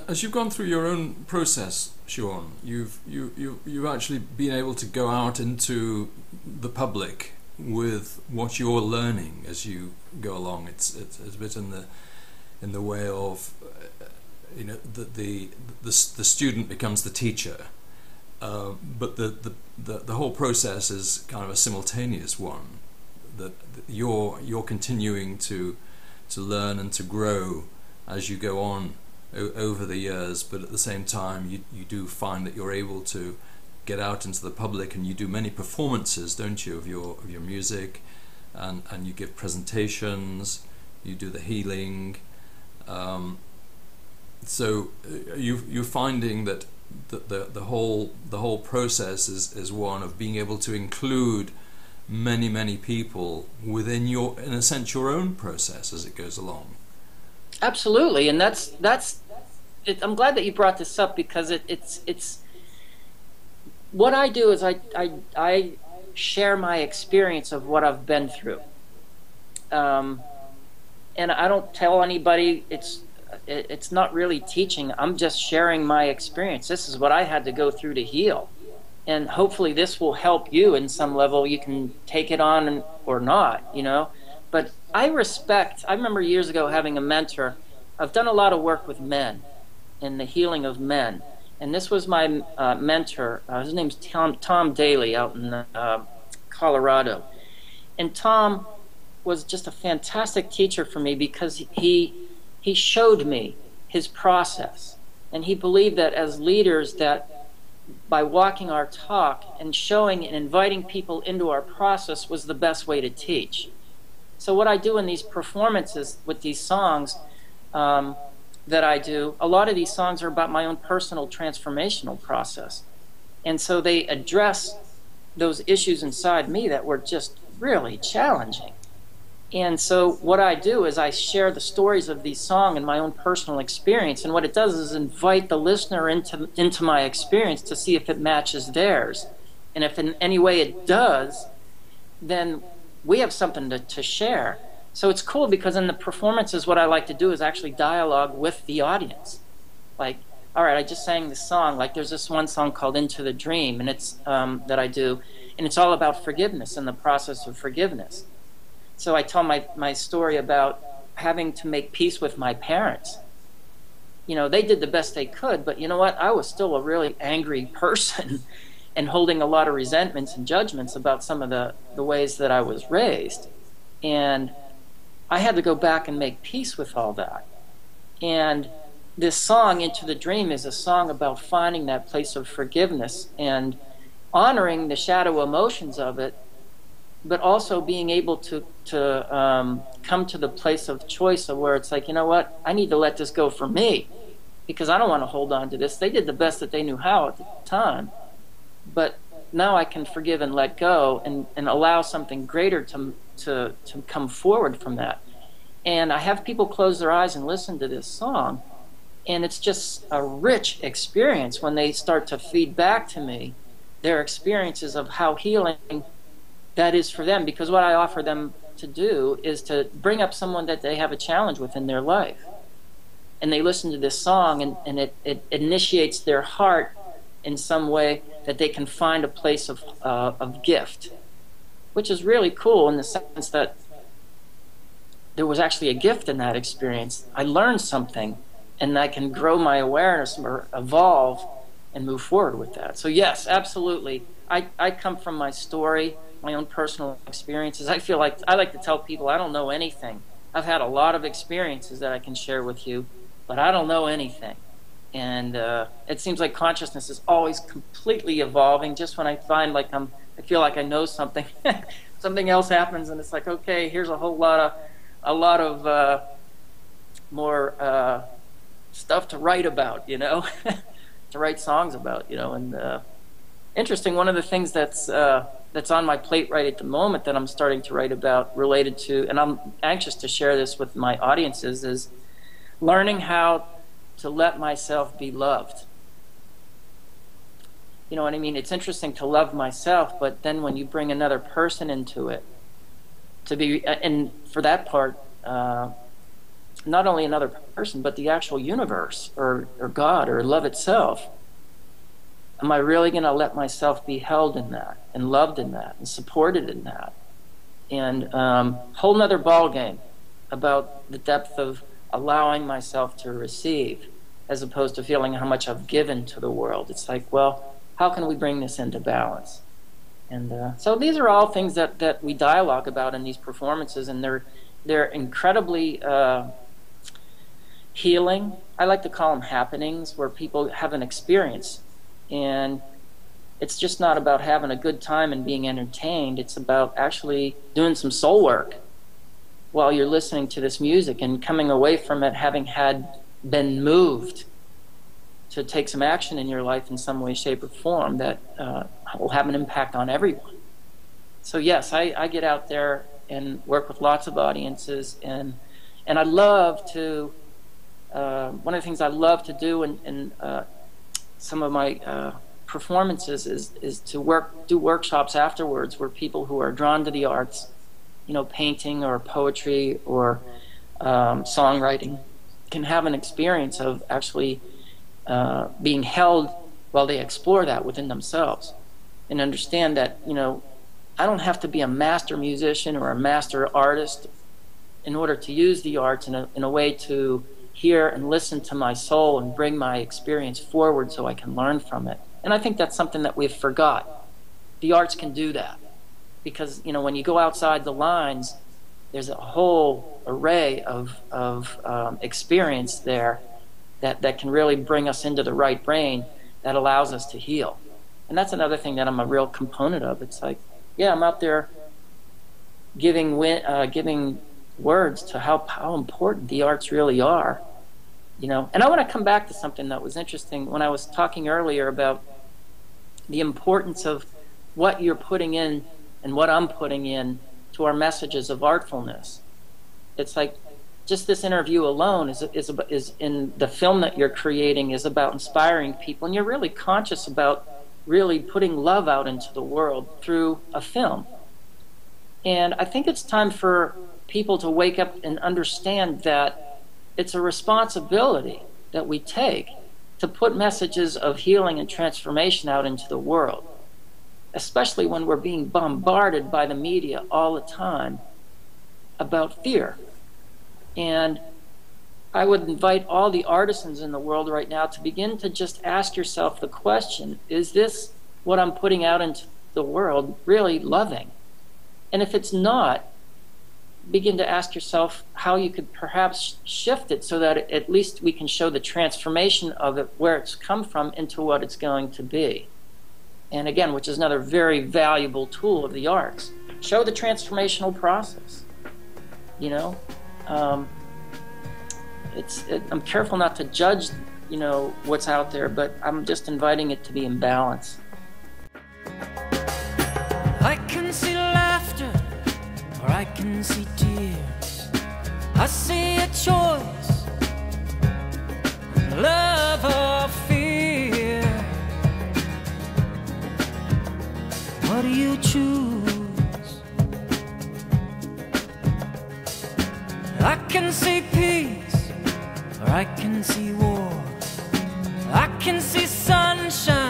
as you've gone through your own process, Shawn, you've actually been able to go out into the public with what you're learning as you go along. It's a bit in the way of the student becomes the teacher, but the whole process is kind of a simultaneous one. That you're continuing to learn and to grow as you go on over the years, but at the same time you do find that you're able to get out into the public, and you do many performances, don't you, of your music, and you give presentations, you do the healing, so you're finding that the whole process is one of being able to include many people within in a sense, your own process as it goes along. Absolutely, and that's it. I'm glad that you brought this up, because it's what I do is I share my experience of what I've been through, and I don't tell anybody. It's not really teaching. I'm just sharing my experience. This is what I had to go through to heal, and hopefully this will help you in some level. You can take it on or not, But I remember years ago having a mentor. I've done a lot of work with men and the healing of men. And this was my mentor. His name's Tom Daly out in Colorado. And Tom was just a fantastic teacher for me, because he showed me his process. And he believed that as leaders, that by walking our talk and showing and inviting people into our process was the best way to teach. So what I do in these performances with these songs that I do, a lot of these songs are about my own personal transformational process. And so they address those issues inside me that were just really challenging. And so what I do is I share the stories of these songs and my own personal experience, and what it does is invite the listener into my experience to see if it matches theirs. And if in any way it does, then we have something to share. So it's cool, because in the performances what I like to do is actually dialogue with the audience. Like, all right, I just sang this song. Like, there's this one song called Into the Dream, and it's that I do, and it's all about forgiveness and the process of forgiveness. So I tell my story about having to make peace with my parents. They did the best they could, but you know what? I was still a really angry person and holding a lot of resentments and judgments about some of the ways that I was raised. And I had to go back and make peace with all that. And this song, Into the Dream, is a song about finding that place of forgiveness and honoring the shadow emotions of it, but also being able to come to the place of choice of where it's like, you know what, I need to let this go for me, because I don't want to hold on to this. They did the best that they knew how at the time, but now I can forgive and let go and allow something greater to come forward from that. And I have people close their eyes and listen to this song, and it's just a rich experience when they start to feed back to me their experiences of how healing that is for them. Because what I offer them to do is to bring up someone that they have a challenge with in their life, and they listen to this song, and it initiates their heart in some way that they can find a place of gift, which is really cool in the sense that there was actually a gift in that experience. I learned something, and I can grow my awareness or evolve and move forward with that. So yes, absolutely. I come from my story, my own personal experiences. I feel like I like to tell people I don't know anything. I've had a lot of experiences that I can share with you, but I don't know anything. And it seems like consciousness is always completely evolving. Just when I find like I feel like I know something, something else happens, and it's like, okay, here's a lot of more stuff to write about, to write songs about, And interesting. One of the things that's on my plate right at the moment that I'm starting to write about, related to, and I'm anxious to share this with my audiences, is learning how to let myself be loved. You know what I mean? It's interesting to love myself, but then when you bring another person into it, to be, and for that part, not only another person, but the actual universe, or God, or love itself, am I really going to let myself be held in that, and loved in that, and supported in that? And whole nother ball game about the depth of allowing myself to receive, as opposed to feeling how much I've given to the world. It's like, well, how can we bring this into balance? And so these are all things that we dialogue about in these performances, and they're incredibly healing. I like to call them happenings, where people have an experience. And it's just not about having a good time and being entertained. It's about actually doing some soul work while you're listening to this music, and coming away from it having been moved to take some action in your life in some way, shape, or form that will have an impact on everyone. So yes, I get out there and work with lots of audiences, and I love to, one of the things I love to do in some of my performances is to do workshops afterwards, where people who are drawn to the arts, painting or poetry or songwriting, can have an experience of actually being held while they explore that within themselves, and understand that, I don't have to be a master musician or a master artist in order to use the arts in a way to hear and listen to my soul and bring my experience forward so I can learn from it. And I think that's something that we've forgot. The arts can do that, because when you go outside the lines, there's a whole array of experience there that can really bring us into the right brain, that allows us to heal. And that's another thing that I'm a real component of. It's like, yeah, I'm out there giving words to how important the arts really are. And I want to come back to something that was interesting when I was talking earlier about the importance of what you're putting in and what I'm putting in to our messages of artfulness. It's like, just this interview alone is in the film that you're creating is about inspiring people, and you're really conscious about really putting love out into the world through a film. And I think it's time for people to wake up and understand that it's a responsibility that we take to put messages of healing and transformation out into the world, especially when we're being bombarded by the media all the time about fear. And I would invite all the artisans in the world right now to begin to just ask yourself the question, is this what I'm putting out into the world really loving? And if it's not, begin to ask yourself how you could perhaps shift it so that at least we can show the transformation of it, where it's come from, into what it's going to be. And again, which is another very valuable tool of the arts. Show the transformational process. I'm careful not to judge, what's out there, but I'm just inviting it to be in balance. I can see laughter, or I can see tears. I see a choice, love or fear. What do you choose? I can see peace, or I can see war. I can see sunshine,